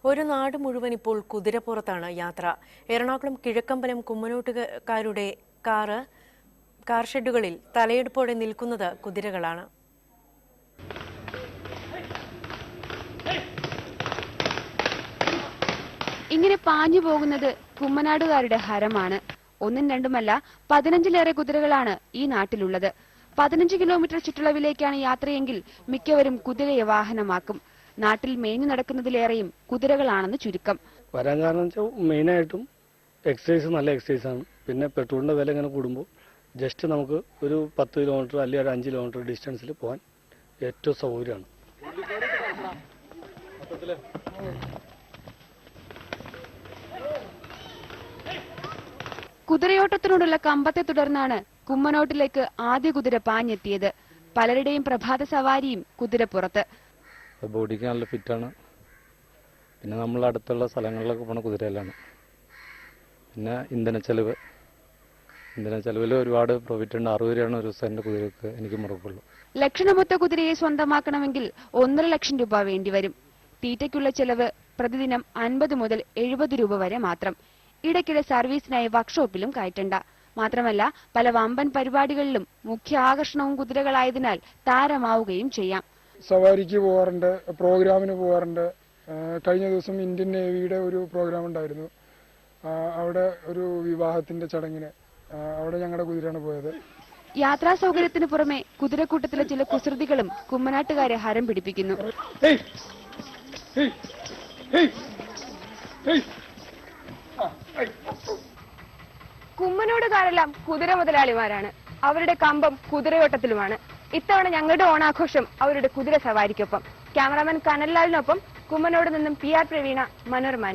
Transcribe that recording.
ഒരു നാട് മുഴുവൻ ഇപ്പോൾ കുതിരപ്പുറത്താണ് യാത്ര. എറണാകുളം കിഴക്കമ്പലം കുമ്മനോട്ടുകാരുടെ കാർ ഷെഡുകളിൽ തലയെടുപ്പോടെ നിൽക്കുന്നത് കുതിരകളാണ്. ഇങ്ങനെ പാഞ്ഞു പോകുന്നത് കുമ്മനാടുകാരുടെ ഹരമാണ്. ഒന്നും രണ്ടുമല്ല 15-ലേറെ കുതിരകളാണ് ഈ നാട്ടിലുള്ളത്. 15 കിലോമീറ്റർ ചുറ്റളവിലേക്കാണ് യാത്രയെങ്കിൽ മിക്കവരും കുതിരയെ വാഹനമാക്കും. നാട്ടിൽ മേഞ്ഞു നടക്കുന്നതിലേറെയും കുതിരകളാണെന്ന് ചുരുക്കം. വരാൻ കാരണം വെച്ചാൽ മെയിനായിട്ടും എക്സസൈസ് നല്ല എക്സസൈസ് ആണ്. പിന്നെ പെട്രോളിന്റെ വില ഇങ്ങനെ കൂടുമ്പോൾ ജസ്റ്റ് നമുക്ക് ഒരു 10 കിലോമീറ്റർ അല്ലെങ്കിൽ ഒരു 5 കിലോമീറ്റർ ഡിസ്റ്റൻസിൽ പോകാൻ ഏറ്റവും സൗകര്യമാണ്. കുതിരയോട്ടത്തിനോടുള്ള കമ്പത്തെ തുടർന്നാണ് കുമ്മനോട്ടിലേക്ക് ആദ്യ കുതിര പാഞ്ഞെത്തിയത്. പലരുടെയും പ്രഭാത സവാരിയും കുതിരപ്പുറത്ത്. ബോഡിക്ക് നല്ല ഫിറ്റാണ്. പിന്നെ നമ്മൾ അടുത്തുള്ള സ്ഥലങ്ങളിലൊക്കെ പോണ കുതിരയിലാണ്. പിന്നെ ഇന്ധനച്ചെലവിൽ ഒരുപാട് പ്രോഫിറ്റ് ഉണ്ട്. 60 രൂപയാണ് ഒരു ദിവസം കുതിരക്ക് എനിക്ക് മുറക്കുള്ളൂ. ലക്ഷണമൊത്ത കുതിരയെ സ്വന്തമാക്കണമെങ്കിൽ 1.5 ലക്ഷം രൂപ വേണ്ടിവരും. തീറ്റയ്ക്കുള്ള ചെലവ് പ്രതിദിനം 50 മുതൽ 70 രൂപ വരെ മാത്രം. ഇടയ്ക്കിടെ സർവീസിനായി വർക്ക്ഷോപ്പിലും കയറ്റണ്ട. മാത്രമല്ല പല വമ്പൻ പരിപാടികളിലും മുഖ്യ ആകർഷണവും കുതിരകളായതിനാൽ താരമാവുകയും ചെയ്യാം. സവാരിക്ക് പോകാറുണ്ട്, പ്രോഗ്രാമിന് പോകാറുണ്ട്. കഴിഞ്ഞ ദിവസം ഇന്ത്യൻ നേവിയുടെ ഒരു പ്രോഗ്രാം ഉണ്ടായിരുന്നു. അവിടെ ഒരു വിവാഹത്തിന്റെ ചടങ്ങിന് അവിടെ ഞങ്ങളുടെ കുതിരയാണ് പോയത്. യാത്രാ സൗകര്യത്തിന് പുറമെ കുതിരക്കൂട്ടത്തിലെ ചില കുസൃതികളും കുമ്മനാട്ടുകാരെ ഹരം പിടിപ്പിക്കുന്നു. കുമ്മനോടുകാരെല്ലാം കുതിര മുതലാളിമാരാണ്. അവരുടെ കമ്പം കുതിരയോട്ടത്തിലുമാണ്. ഇത്തവണ ഞങ്ങളുടെ ഓണാഘോഷം അവരുടെ കുതിര സവാരിക്കൊപ്പം. ക്യാമറാമാൻ കനൽലാലിനൊപ്പം കുമ്മനോട് നിന്നും PR പ്രവീണ, മനോരമ.